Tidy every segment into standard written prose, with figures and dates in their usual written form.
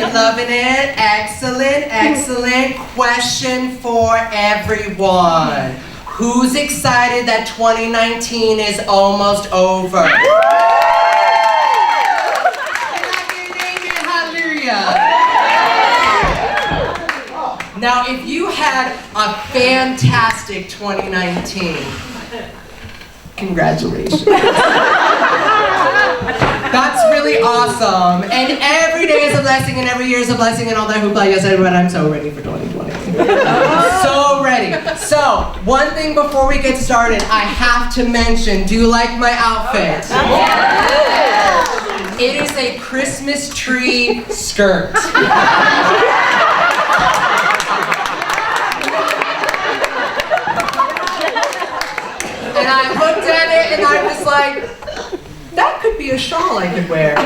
You're loving it? Excellent, excellent. Question for everyone. Who's excited that 2019 is almost over? Hallelujah. Now, if you had a fantastic 2019, congratulations. That's really awesome. And every day is a blessing, and every year is a blessing, and all that hoopla. Yes, everyone, I'm so ready for 2020. So ready. So, one thing before we get started, I have to mention, do you like my outfit? It is a Christmas tree skirt. And I looked at it and I was like, that could be a shawl I could wear.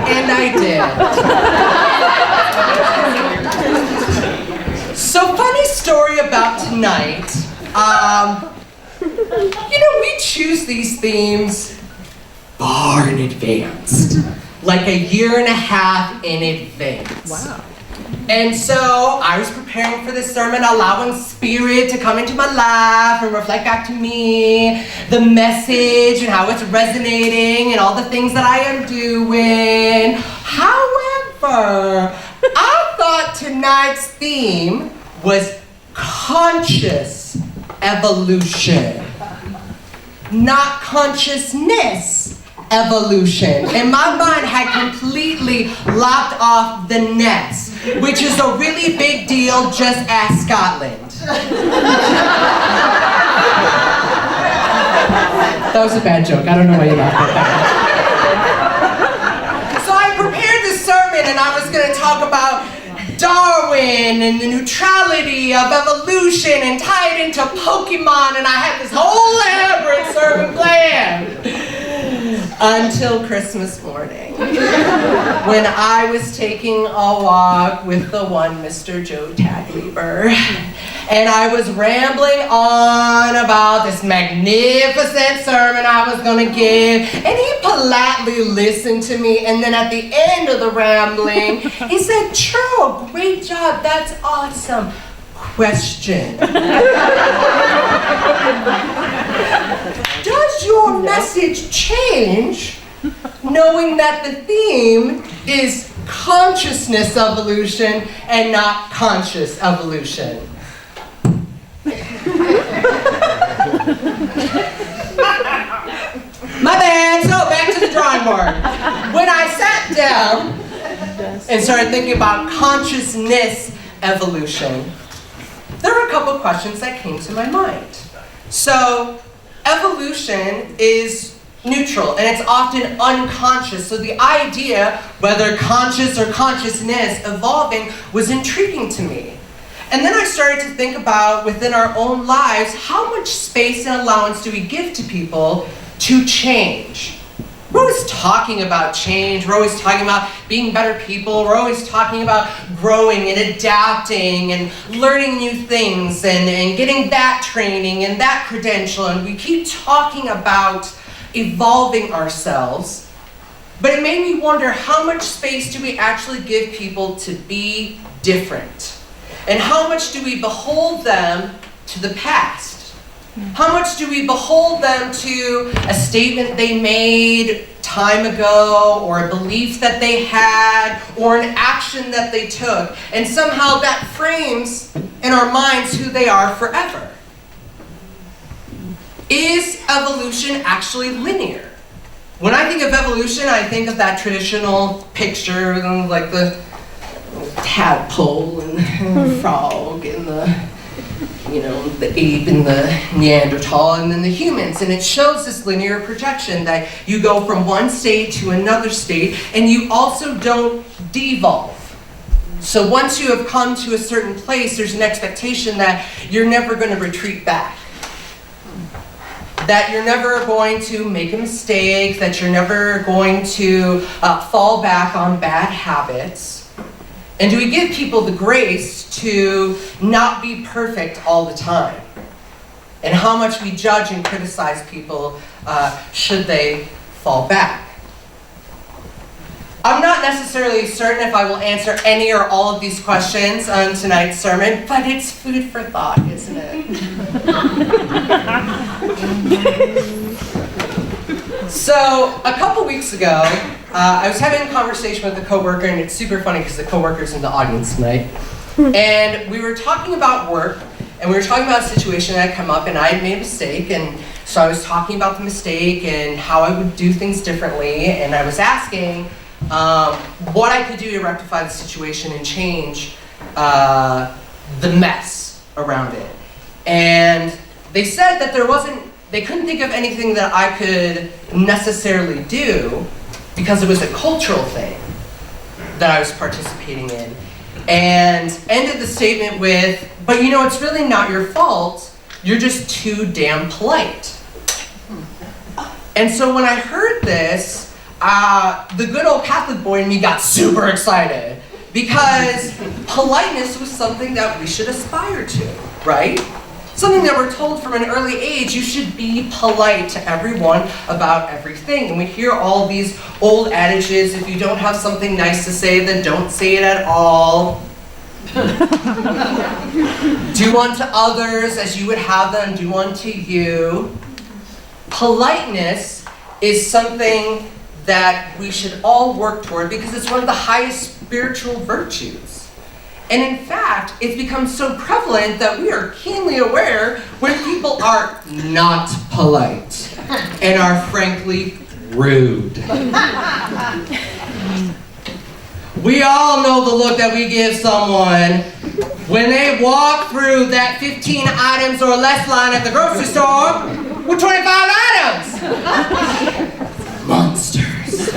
And I did. So, funny story about tonight. We choose these themes far in advance. Like a year and a half in advance. Wow. And so I was preparing for this sermon, allowing Spirit to come into my life and reflect back to me the message and how it's resonating and all the things that I am doing. However, I thought tonight's theme was conscious evolution, not consciousness evolution. And my mind had completely locked off the nest, which is a really big deal, just ask Scotland. That was a bad joke. I don't know why you laughed at that. So I prepared this sermon and I was going to talk about Darwin and the neutrality of evolution and tie it into Pokemon, and I had this whole elaborate sermon planned. Until Christmas morning, when I was taking a walk with the one Mr. Joe Tagleber, and I was rambling on about this magnificent sermon I was going to give, and he politely listened to me, and then at the end of the rambling, he said, "Joe, great job, that's awesome. Question. Does your message change knowing that the theme is consciousness evolution and not conscious evolution?" My bad. So back to the drawing board. When I sat down and started thinking about consciousness evolution, there were a couple questions that came to my mind. So, evolution is neutral and it's often unconscious. So the idea, whether conscious or consciousness evolving, was intriguing to me. And then I started to think about, within our own lives, how much space and allowance do we give to people to change? We're always talking about change. We're always talking about being better people. We're always talking about growing and adapting and learning new things and getting that training and that credential. And we keep talking about evolving ourselves. But it made me wonder, how much space do we actually give people to be different? And how much do we behold them to the past? How much do we behold them to a statement they made time ago, or a belief that they had, or an action that they took, and somehow that frames in our minds who they are forever? Is evolution actually linear? When I think of evolution, I think of that traditional picture, like the tadpole and the frog and the ape and the Neanderthal and then the humans. And it shows this linear projection that you go from one state to another state, and you also don't devolve. So once you have come to a certain place, there's an expectation that you're never going to retreat back. That you're never going to make a mistake, that you're never going to fall back on bad habits. And do we give people the grace to not be perfect all the time? And how much we judge and criticize people should they fall back? I'm not necessarily certain if I will answer any or all of these questions on tonight's sermon, but it's food for thought, isn't it? So, a couple weeks ago, I was having a conversation with a coworker, and it's super funny because the coworker's in the audience tonight. And we were talking about work, and we were talking about a situation that had come up, and I had made a mistake, and so I was talking about the mistake and how I would do things differently, and I was asking what I could do to rectify the situation and change the mess around it. And they said that they couldn't think of anything that I could necessarily do because it was a cultural thing that I was participating in. And ended the statement with, but you know, it's really not your fault, you're just too damn polite. And so when I heard this, the good old Catholic boy in me got super excited because politeness was something that we should aspire to, right? Something that we're told from an early age, you should be polite to everyone about everything. And we hear all these old adages, if you don't have something nice to say, then don't say it at all. Do unto others as you would have them do unto you. Politeness is something that we should all work toward because it's one of the highest spiritual virtues. And in fact, it's become so prevalent that we are keenly aware when people are not polite and are frankly rude. We all know the look that we give someone when they walk through that 15 items or less line at the grocery store with 25 items. Monsters.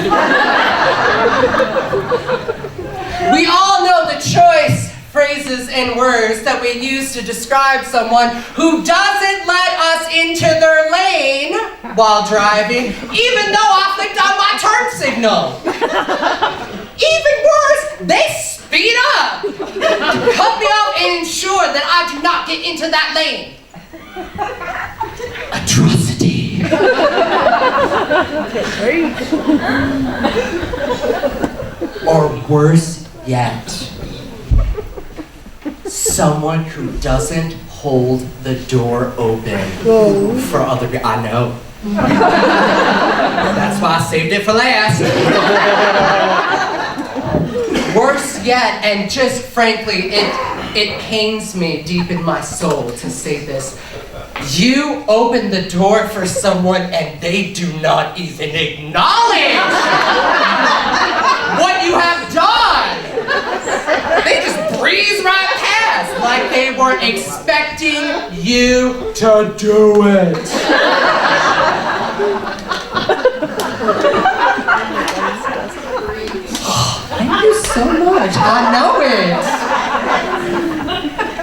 We all know the choice phrases and words that we use to describe someone who doesn't let us into their lane while driving, even though I flicked on my turn signal. Even worse, they speed up to cut me off and ensure that I do not get into that lane. Atrocity. Or worse yet, someone who doesn't hold the door open for other people. I know. That's why I saved it for last. Worse yet, and just frankly, it pains me deep in my soul to say this. You open the door for someone and they do not even acknowledge what you have done. They just breeze right past like they weren't expecting you to do it. Thank you so much. I know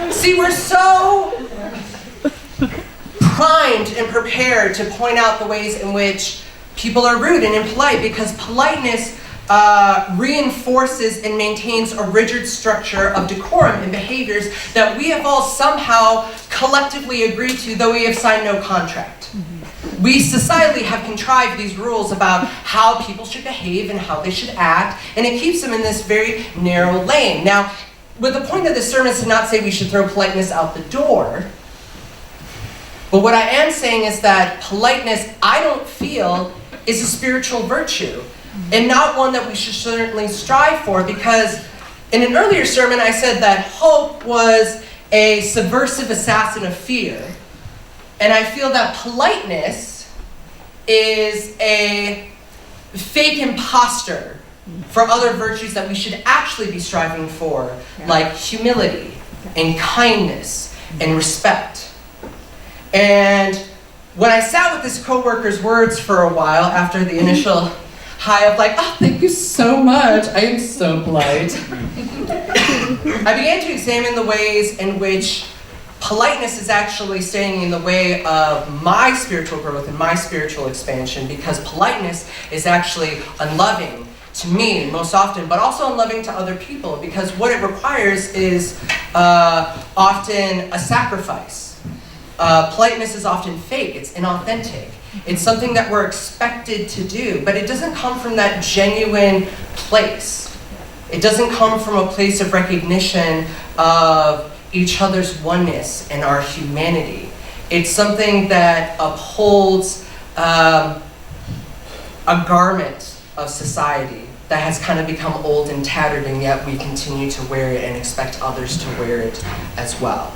it. See, we're so primed and prepared to point out the ways in which people are rude and impolite because politeness reinforces and maintains a rigid structure of decorum and behaviors that we have all somehow collectively agreed to, though we have signed no contract. We societally have contrived these rules about how people should behave and how they should act, and it keeps them in this very narrow lane. Now, with the point of this sermon is to not say we should throw politeness out the door, but what I am saying is that politeness, I don't feel, is a spiritual virtue, and not one that we should certainly strive for, because in an earlier sermon I said that hope was a subversive assassin of fear. And I feel that politeness is a fake imposter for other virtues that we should actually be striving for, like humility and kindness and respect. And when I sat with this coworker's words for a while after the initial high of like, oh, thank you so much, I am so polite, I began to examine the ways in which politeness is actually standing in the way of my spiritual growth and my spiritual expansion, because politeness is actually unloving to me most often, but also unloving to other people, because what it requires is often a sacrifice. Politeness is often fake, it's inauthentic. It's something that we're expected to do, but it doesn't come from that genuine place. It doesn't come from a place of recognition of each other's oneness and our humanity. It's something that upholds a garment of society that has kind of become old and tattered, and yet we continue to wear it and expect others to wear it as well.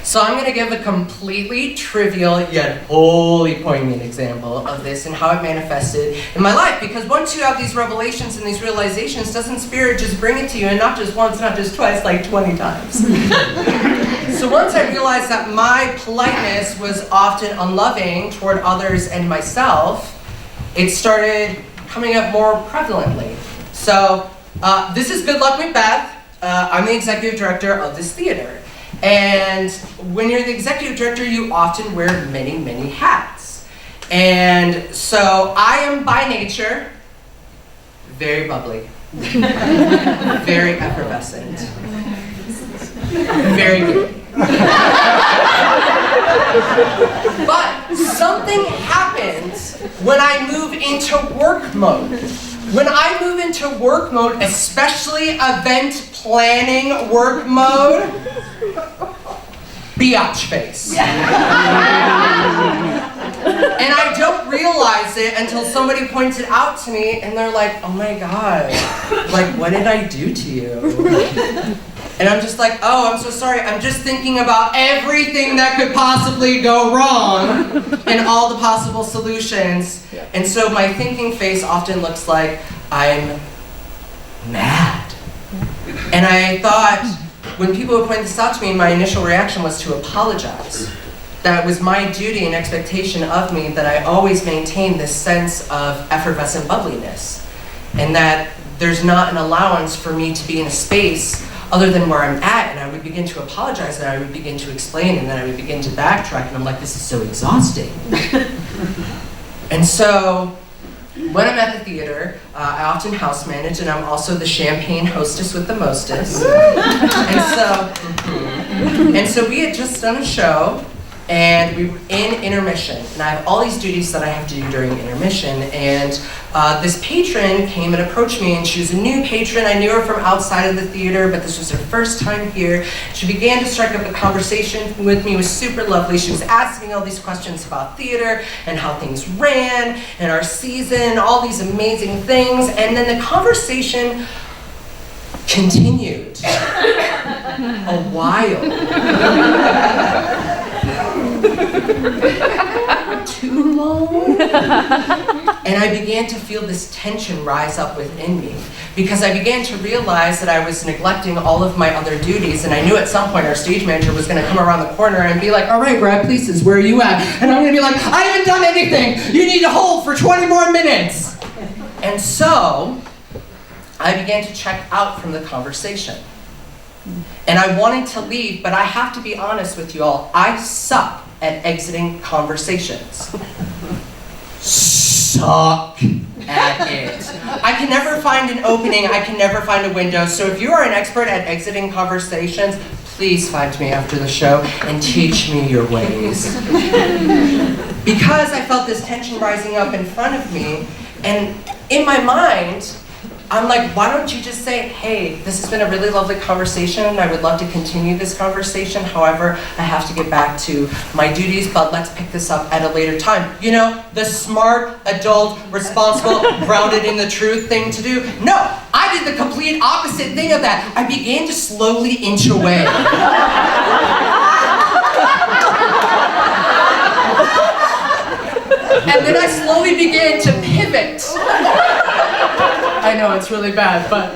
So I'm going to give a completely trivial yet wholly poignant example of this and how it manifested in my life. Because once you have these revelations and these realizations, doesn't Spirit just bring it to you, and not just once, not just twice, like 20 times? So once I realized that my politeness was often unloving toward others and myself, it started coming up more prevalently. So this is Good Luck Macbeth. I'm the executive director of this theater. And when you're the executive director, you often wear many, many hats. And so I am by nature very bubbly, very effervescent, very good. But something happens when I move into work mode. When I move into work mode, especially event planning work mode, biatch face. And I don't realize it until somebody points it out to me and they're like, oh my God, like what did I do to you? And I'm just like, oh, I'm so sorry. I'm just thinking about everything that could possibly go wrong and all the possible solutions. And so my thinking face often looks like I'm mad. And I thought, when people would point this out to me, my initial reaction was to apologize. That it was my duty and expectation of me that I always maintain this sense of effervescent bubbliness. And that there's not an allowance for me to be in a space other than where I'm at, and I would begin to apologize, and I would begin to explain, and then I would begin to backtrack, and I'm like, this is so exhausting. And so, when I'm at the theater, I often house manage, and I'm also the champagne hostess with the mostest. And so we had just done a show, and we were in intermission, and I have all these duties that I have to do during intermission, and this patron came and approached me, and she was a new patron. I knew her from outside of the theater, but this was her first time here. She began to strike up a conversation with me. It was super lovely. She was asking me all these questions about theater and how things ran and our season, all these amazing things, and then the conversation continued a while. Too long? And I began to feel this tension rise up within me because I began to realize that I was neglecting all of my other duties, and I knew at some point our stage manager was going to come around the corner and be like, all right, grab pieces, where are you at? And I'm going to be like, I haven't done anything! You need to hold for 20 more minutes! And so, I began to check out from the conversation. And I wanted to leave, but I have to be honest with you all, I suck at exiting conversations. Suck at it. I can never find an opening, I can never find a window, so if you are an expert at exiting conversations, please find me after the show and teach me your ways. Because I felt this tension rising up in front of me, and in my mind, I'm like, why don't you just say, hey, this has been a really lovely conversation and I would love to continue this conversation. However, I have to get back to my duties, but let's pick this up at a later time. You know, the smart, adult, responsible, grounded in the truth thing to do. No, I did the complete opposite thing of that. I began to slowly inch away. And then I slowly began to pivot. I know it's really bad, but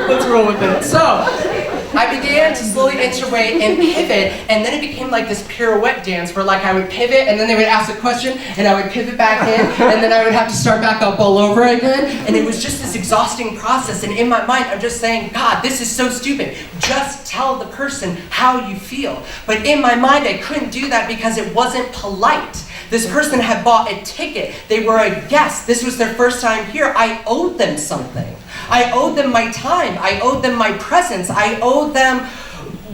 let's roll with it. So, I began to slowly inch away and pivot, and then it became like this pirouette dance where like I would pivot, and then they would ask a question, and I would pivot back in, and then I would have to start back up all over again, and it was just this exhausting process, and in my mind, I'm just saying, God, this is so stupid. Just tell the person how you feel. But in my mind, I couldn't do that because it wasn't polite. This person had bought a ticket. They were a guest. This was their first time here. I owed them something. I owed them my time. I owed them my presence. I owed them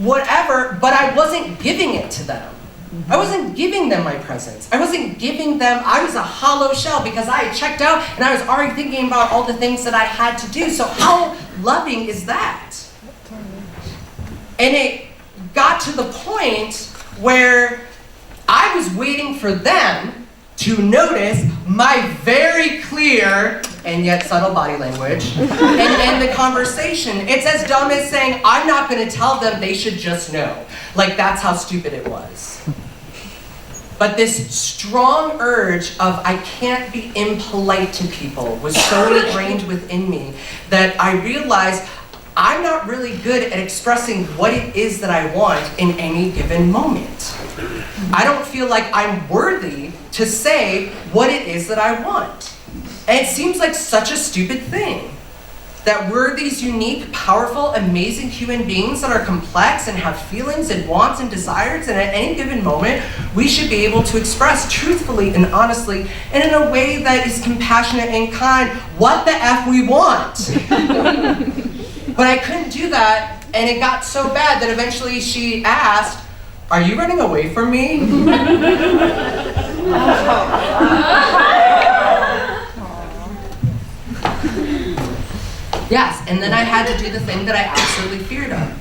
whatever, but I wasn't giving it to them. I wasn't giving them my presence. I wasn't giving them, I was a hollow shell because I had checked out and I was already thinking about all the things that I had to do. So how loving is that? And it got to the point where I was waiting for them to notice my very clear and yet subtle body language and end the conversation. It's as dumb as saying, I'm not going to tell them, they should just know. Like, that's how stupid it was. But this strong urge of I can't be impolite to people was so ingrained within me that I realized I'm not really good at expressing what it is that I want in any given moment. I don't feel like I'm worthy to say what it is that I want. And it seems like such a stupid thing. That we're these unique, powerful, amazing human beings that are complex and have feelings and wants and desires, and at any given moment, we should be able to express truthfully and honestly, and in a way that is compassionate and kind, what the F we want. But I couldn't do that, and it got so bad that eventually she asked, "Are you running away from me?" Yes, and then I had to do the thing that I absolutely feared of.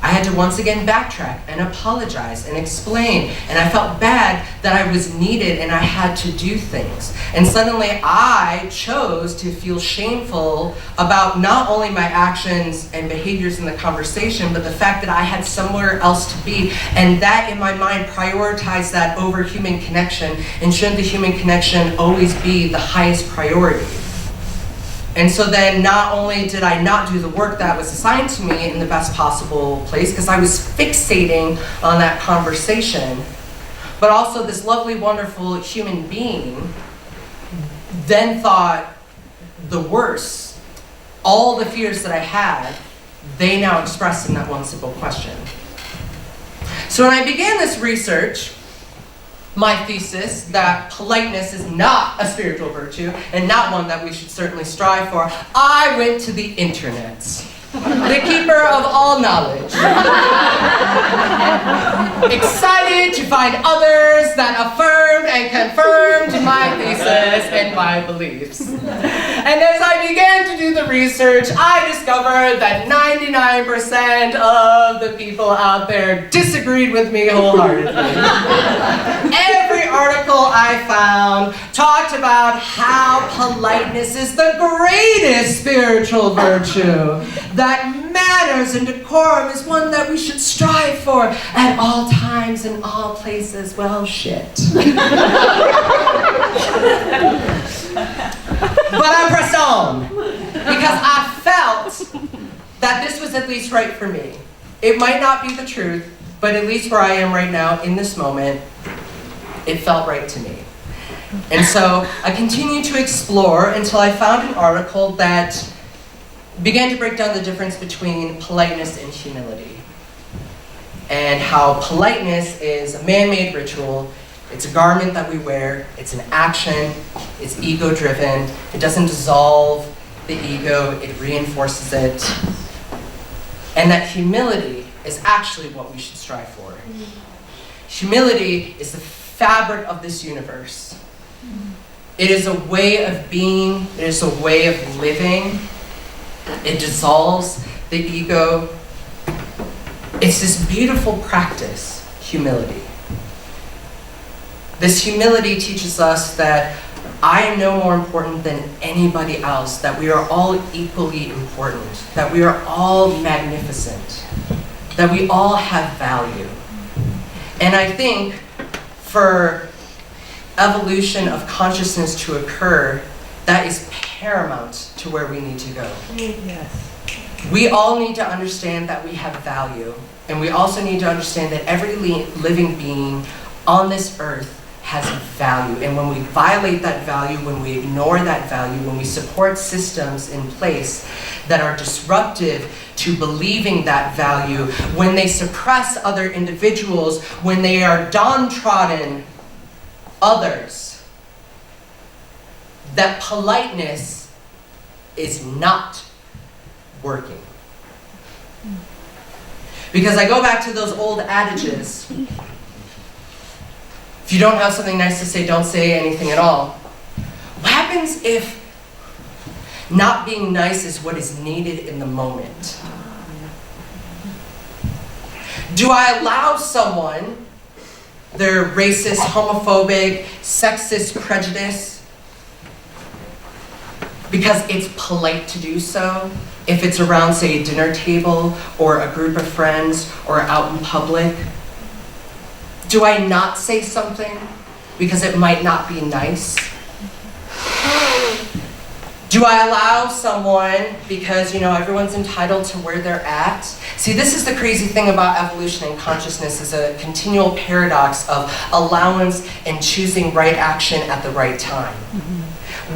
I had to once again backtrack and apologize and explain, and I felt bad that I was needed and I had to do things. And suddenly I chose to feel shameful about not only my actions and behaviors in the conversation, but the fact that I had somewhere else to be, and that in my mind prioritized that over human connection, and shouldn't the human connection always be the highest priority? And so then not only did I not do the work that was assigned to me in the best possible place, because I was fixating on that conversation, but also this lovely, wonderful human being then thought the worst, all the fears that I had, they now expressed in that one simple question. So when I began this research, my thesis that politeness is not a spiritual virtue and not one that we should certainly strive for, I went to the internet, the keeper of all knowledge. Excited to find others that affirmed and confirmed my thesis and my beliefs. And as I began to do the research, I discovered that 99% of the people out there disagreed with me wholeheartedly. Every article I found talked about how politeness is the greatest spiritual virtue, that manners and decorum is one that we should strive for at all times and all places. Well, shit. But I pressed on because I felt that this was at least right for me. It might not be the truth, but at least where I am right now in this moment, it felt right to me. And so I continued to explore until I found an article that began to break down the difference between politeness and humility. And how politeness is a man-made ritual. It's a garment that we wear, it's an action, it's ego-driven, it doesn't dissolve the ego, it reinforces it. And that humility is actually what we should strive for. Humility is the fabric of this universe. It is a way of being, it is a way of living. It dissolves the ego. It's this beautiful practice, humility. This humility teaches us that I am no more important than anybody else, that we are all equally important, that we are all magnificent, that we all have value. And I think for evolution of consciousness to occur, that is paramount to where we need to go. Yes. We all need to understand that we have value, and we also need to understand that every living being on this earth has value. And when we violate that value, when we ignore that value, when we support systems in place that are disruptive to believing that value, when they suppress other individuals, when they are downtrodden others, that politeness is not working. Because I go back to those old adages. you don't have something nice to say, don't say anything at all. What happens if not being nice is what is needed in the moment? Do I allow someone, their racist, homophobic, sexist prejudice, because it's polite to do so, if it's around, say, a dinner table or a group of friends or out in public? Do I not say something because it might not be nice? Do I allow someone, because everyone's entitled to where they're at? See, this is the crazy thing about evolution and consciousness, is a continual paradox of allowance and choosing right action at the right time.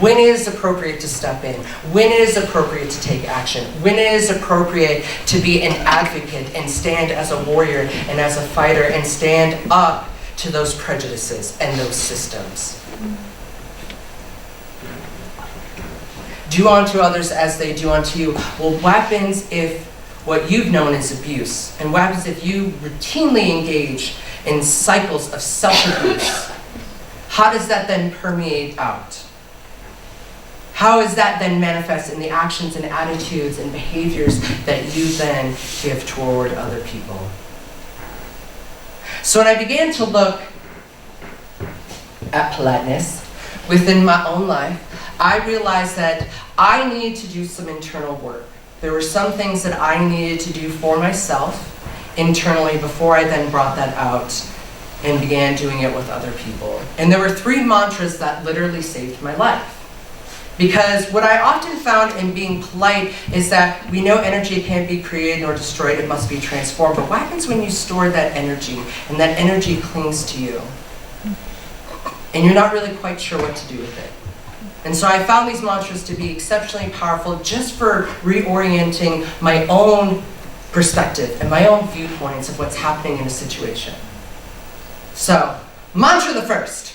When it is appropriate to step in, when it is appropriate to take action, when it is appropriate to be an advocate and stand as a warrior and as a fighter and stand up to those prejudices and those systems. Do unto others as they do unto you. Well, what happens if what you've known is abuse? And what happens if you routinely engage in cycles of self-abuse? How does that then permeate out? How is that then manifest in the actions and attitudes and behaviors that you then give toward other people? So when I began to look at politeness within my own life, I realized that I needed to do some internal work. There were some things that I needed to do for myself internally before I then brought that out and began doing it with other people. And there were 3 mantras that literally saved my life. Because what I often found in being polite is that we know energy can't be created nor destroyed, it must be transformed. But what happens when you store that energy and that energy clings to you? And you're not really quite sure what to do with it. And so I found these mantras to be exceptionally powerful just for reorienting my own perspective and my own viewpoints of what's happening in a situation. So, mantra the first.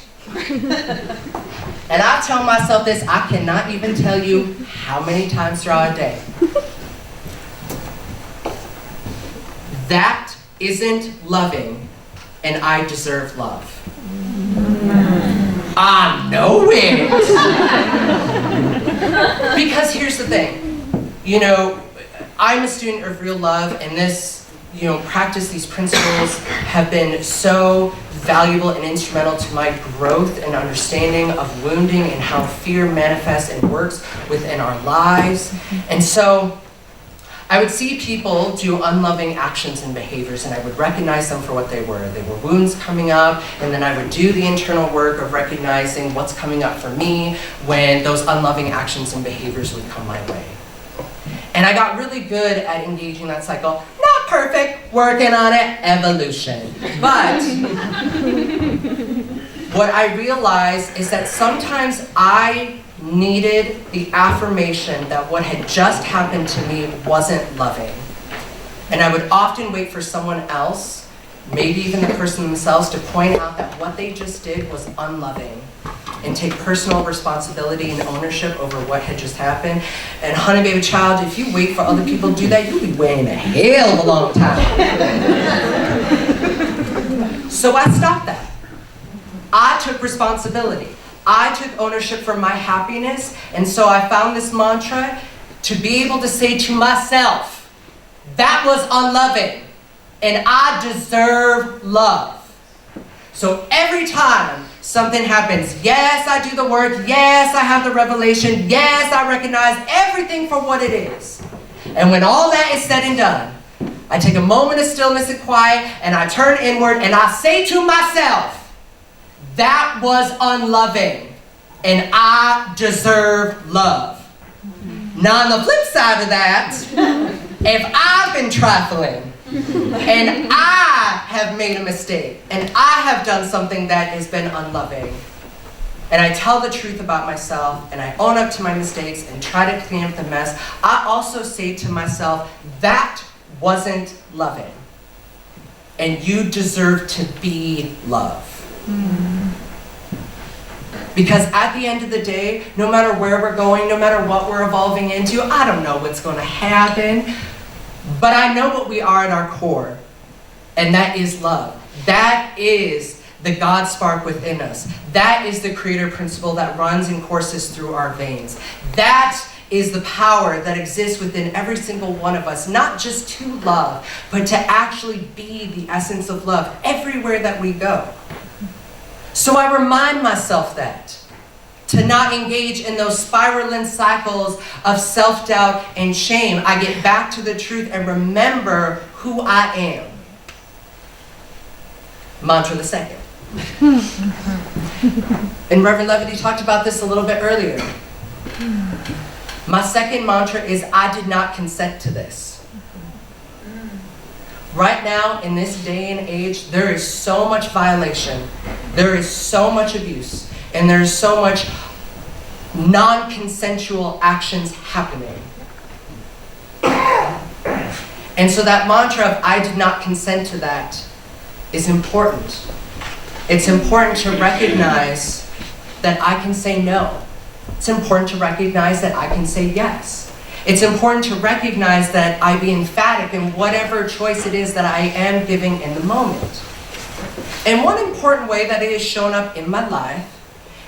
And I tell myself this, I cannot even tell you how many times throughout a day. That isn't loving, and I deserve love. I know it. Because here's the thing. I'm a student of real love, and this, practice, these principles have been so valuable and instrumental to my growth and understanding of wounding and how fear manifests and works within our lives. And so I would see people do unloving actions and behaviors, and I would recognize them for what they were. They were wounds coming up, and then I would do the internal work of recognizing what's coming up for me when those unloving actions and behaviors would come my way. And I got really good at engaging that cycle. Not perfect, working on it, evolution. But what I realized is that sometimes I needed the affirmation that what had just happened to me wasn't loving. And I would often wait for someone else, maybe even the person themselves, to point out that what they just did was unloving and take personal responsibility and ownership over what had just happened. And honey, baby child, if you wait for other people to do that, you'll be waiting a hell of a long time. So I stopped that. I took responsibility. I took ownership for my happiness, and so I found this mantra to be able to say to myself, that was unloving, and I deserve love. So every time something happens, yes, I do the work, yes, I have the revelation, yes, I recognize everything for what it is. And when all that is said and done, I take a moment of stillness and quiet, and I turn inward, and I say to myself, that was unloving, and I deserve love. Now, on the flip side of that, if I've been trifling, and I have made a mistake, and I have done something that has been unloving, and I tell the truth about myself, and I own up to my mistakes and try to clean up the mess, I also say to myself, that wasn't loving, and you deserve to be love. Because at the end of the day, no matter where we're going, no matter what we're evolving into, I don't know what's going to happen, but I know what we are at our core, and that is love. That is the God spark within us. That is the creator principle that runs and courses through our veins. That is the power that exists within every single one of us, not just to love, but to actually be the essence of love everywhere that we go. So I remind myself that, to not engage in those spiraling cycles of self-doubt and shame. I get back to the truth and remember who I am. Mantra the second. And Reverend Levity talked about this a little bit earlier. My second mantra is, I did not consent to this. Right now, in this day and age, there is so much violation. There is so much abuse. And there is so much non-consensual actions happening. And so that mantra of, I did not consent to that, is important. It's important to recognize that I can say no. It's important to recognize that I can say yes. It's important to recognize that I be emphatic in whatever choice it is that I am giving in the moment. And one important way that it has shown up in my life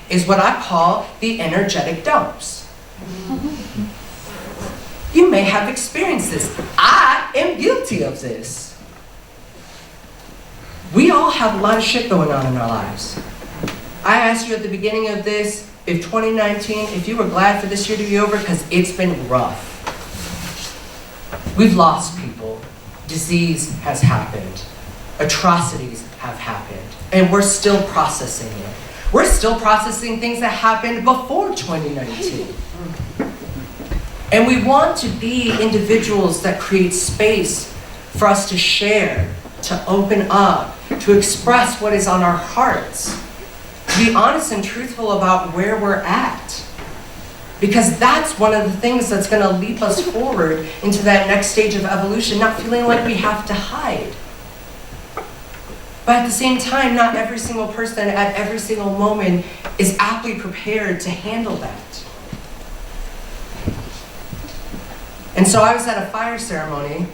is what I call the energetic dumps. You may have experienced this. I am guilty of this. We all have a lot of shit going on in our lives. I asked you at the beginning of this, if 2019, if you were glad for this year to be over, because it's been rough. We've lost people. Disease has happened. Atrocities have happened. And we're still processing it. We're still processing things that happened before 2019. And we want to be individuals that create space for us to share, to open up, to express what is on our hearts, to be honest and truthful about where we're at. Because that's one of the things that's going to leap us forward into that next stage of evolution, not feeling like we have to hide. But at the same time, not every single person at every single moment is aptly prepared to handle that. And so I was at a fire ceremony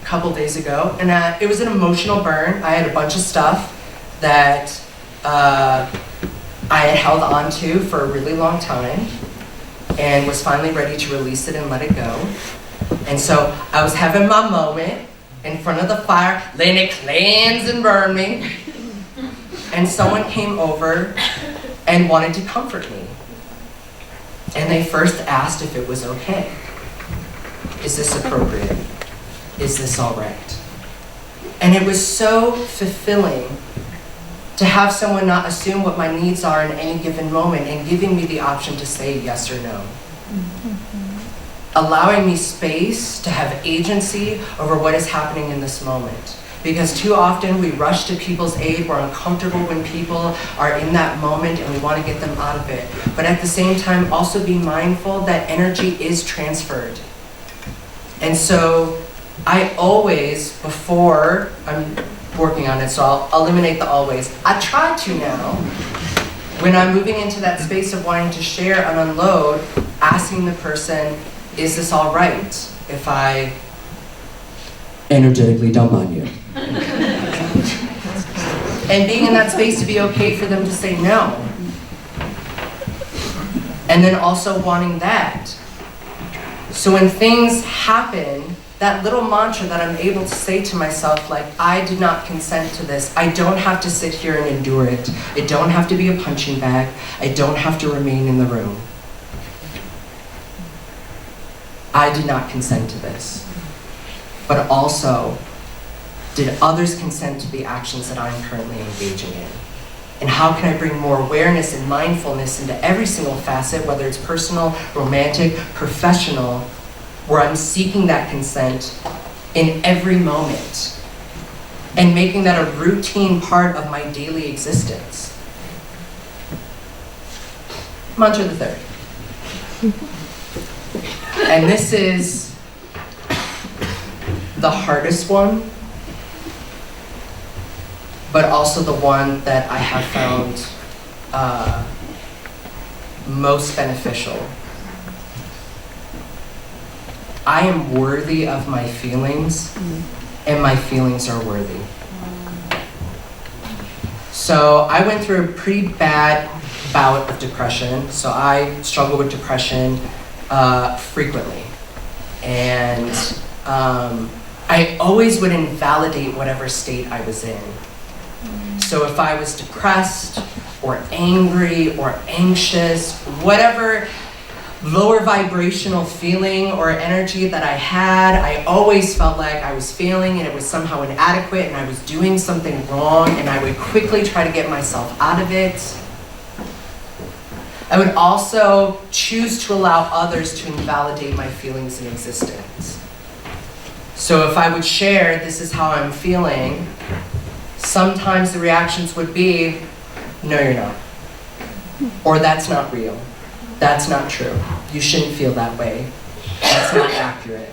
a couple days ago, and it was an emotional burn. I had a bunch of stuff that I had held on to for a really long time and was finally ready to release it and let it go. And so I was having my moment in front of the fire, letting it cleanse and burn me. And someone came over and wanted to comfort me. And they first asked if it was okay. Is this appropriate? Is this all right? And it was so fulfilling to have someone not assume what my needs are in any given moment and giving me the option to say yes or no. Allowing me space to have agency over what is happening in this moment. Because too often we rush to people's aid, we're uncomfortable when people are in that moment and we want to get them out of it. But at the same time, also be mindful that energy is transferred. And so I always, before I'm working on it, so I'll eliminate the always. I try to now, when I'm moving into that space of wanting to share and unload, asking the person, is this all right if I energetically dump on you? And being in that space to be okay for them to say no. And then also wanting that. So when things happen, that little mantra that I'm able to say to myself, like, I did not consent to this. I don't have to sit here and endure it. It don't have to be a punching bag. I don't have to remain in the room. I did not consent to this. But also, did others consent to the actions that I'm currently engaging in? And how can I bring more awareness and mindfulness into every single facet, whether it's personal, romantic, professional, where I'm seeking that consent in every moment and making that a routine part of my daily existence. Mantra the third. And this is the hardest one, but also the one that I have found most beneficial. I am worthy of my feelings, and my feelings are worthy. So I went through a pretty bad bout of depression. So I struggle with depression frequently. And I always would invalidate whatever state I was in. So if I was depressed or angry or anxious, whatever lower vibrational feeling or energy that I had, I always felt like I was failing and it was somehow inadequate and I was doing something wrong, and I would quickly try to get myself out of it. I would also choose to allow others to invalidate my feelings in existence. So if I would share, this is how I'm feeling, sometimes the reactions would be, no, you're not. Or that's not real. That's not true. You shouldn't feel that way. That's not accurate.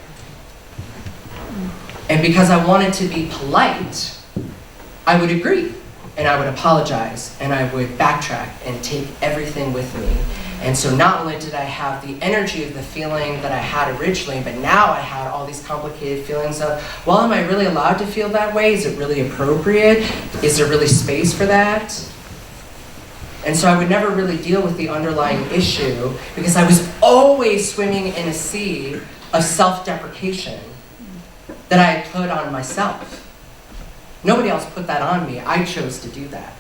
And because I wanted to be polite, I would agree, and I would apologize, and I would backtrack and take everything with me. And so not only did I have the energy of the feeling that I had originally, but now I had all these complicated feelings of, well, am I really allowed to feel that way? Is it really appropriate? Is there really space for that? And so I would never really deal with the underlying issue because I was always swimming in a sea of self-deprecation that I had put on myself. Nobody else put that on me. I chose to do that.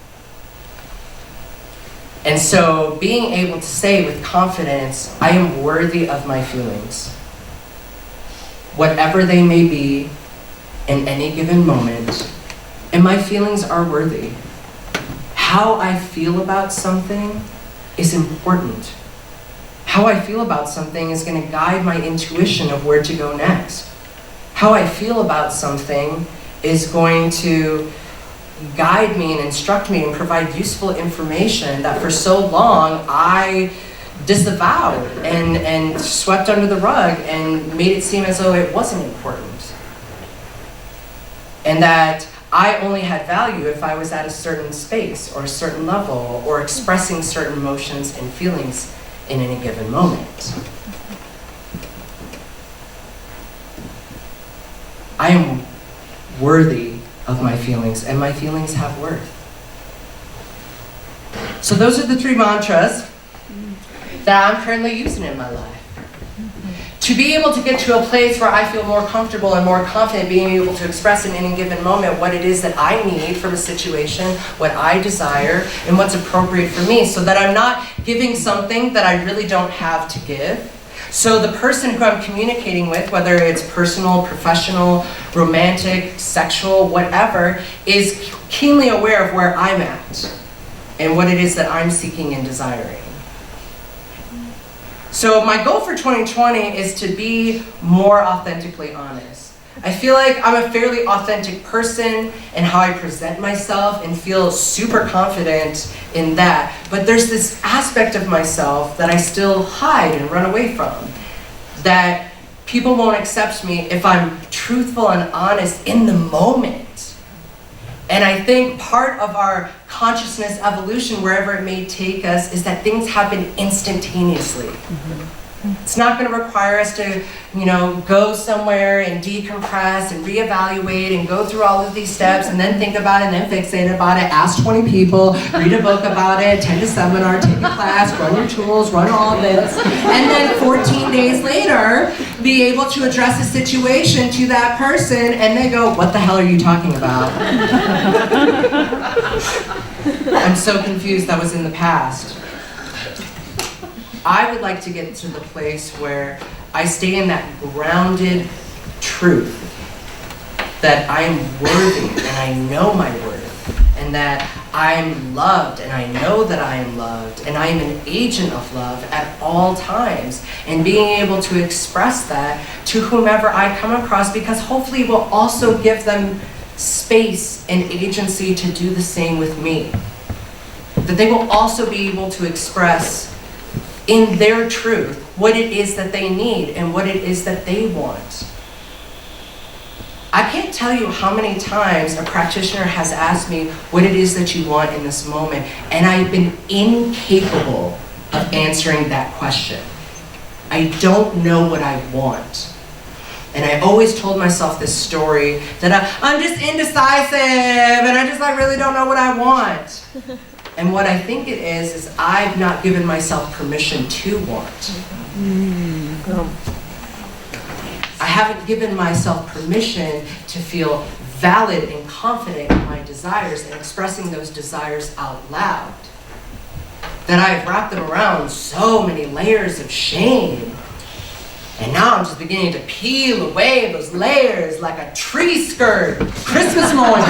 And so being able to say with confidence, I am worthy of my feelings, whatever they may be in any given moment, and my feelings are worthy. How I feel about something is important. How I feel about something is going to guide my intuition of where to go next. How I feel about something is going to guide me and instruct me and provide useful information that for so long I disavowed and swept under the rug and made it seem as though it wasn't important. And that I only had value if I was at a certain space or a certain level or expressing certain emotions and feelings in any given moment. I am worthy of my feelings, and my feelings have worth. So those are the 3 mantras that I'm currently using in my life. To be able to get to a place where I feel more comfortable and more confident being able to express in any given moment what it is that I need from a situation, what I desire, and what's appropriate for me, so that I'm not giving something that I really don't have to give. So the person who I'm communicating with, whether it's personal, professional, romantic, sexual, whatever, is keenly aware of where I'm at and what it is that I'm seeking and desiring. So my goal for 2020 is to be more authentically honest. I feel like I'm a fairly authentic person in how I present myself and feel super confident in that. But there's this aspect of myself that I still hide and run away from, that people won't accept me if I'm truthful and honest in the moment. And I think part of our consciousness evolution, wherever it may take us, is that things happen instantaneously. It's not going to require us to, go somewhere and decompress and reevaluate and go through all of these steps and then think about it and then fixate about it, ask 20 people, read a book about it, attend a seminar, take a class, run your tools, run all of this, and then 14 days later, be able to address a situation to that person and they go, what the hell are you talking about? I'm so confused, that was in the past. I would like to get to the place where I stay in that grounded truth that I am worthy and I know my worth, and that I'm loved and I know that I am loved, and I am an agent of love at all times, and being able to express that to whomever I come across, because hopefully it will also give them space and agency to do the same with me. That they will also be able to express in their truth what it is that they need and what it is that they want. I can't tell you how many times a practitioner has asked me what it is that you want in this moment, and I've been incapable of answering that question. I don't know what I want. And I always told myself this story that I'm just indecisive and I just really don't know what I want. And what I think it is I've not given myself permission to want. I haven't given myself permission to feel valid and confident in my desires and expressing those desires out loud. That I've wrapped them around so many layers of shame. And now I'm just beginning to peel away those layers like a tree skirt Christmas morning.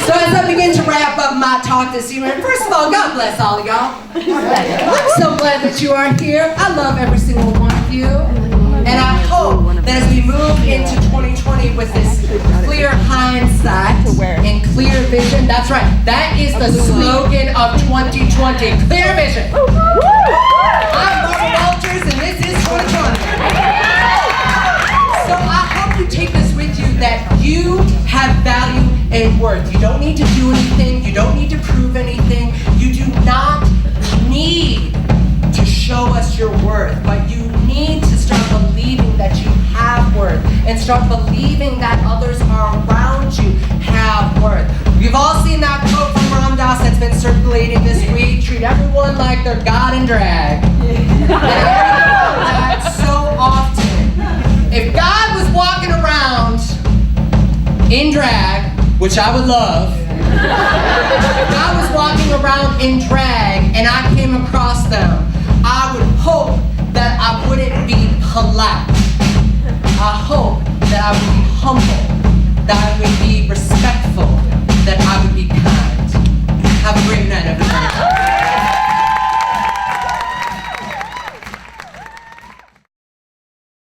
So as I begin to wrap up my talk this evening, first of all, God bless all of y'all. I'm so glad that you are here. I love every single one of you. And I hope that as we move into 2020 with this clear hindsight and clear vision, that's right, that is the slogan of 2020, clear vision. I'm Mark Walters and this is 2020. So I hope you take this with you that you have value and worth. You don't need to do anything, you don't need to prove anything, you do not need to show us your worth, but you need to start believing that you have worth and start believing that others around you have worth. We've all seen that quote from Ram Dass that's been circulating this week, treat everyone like they're God in drag. And I hear that so often. If God was walking around in drag, which I would love, if God was walking around in drag and I came across them, I would hope that I wouldn't be polite. I hope that I would be humble, that I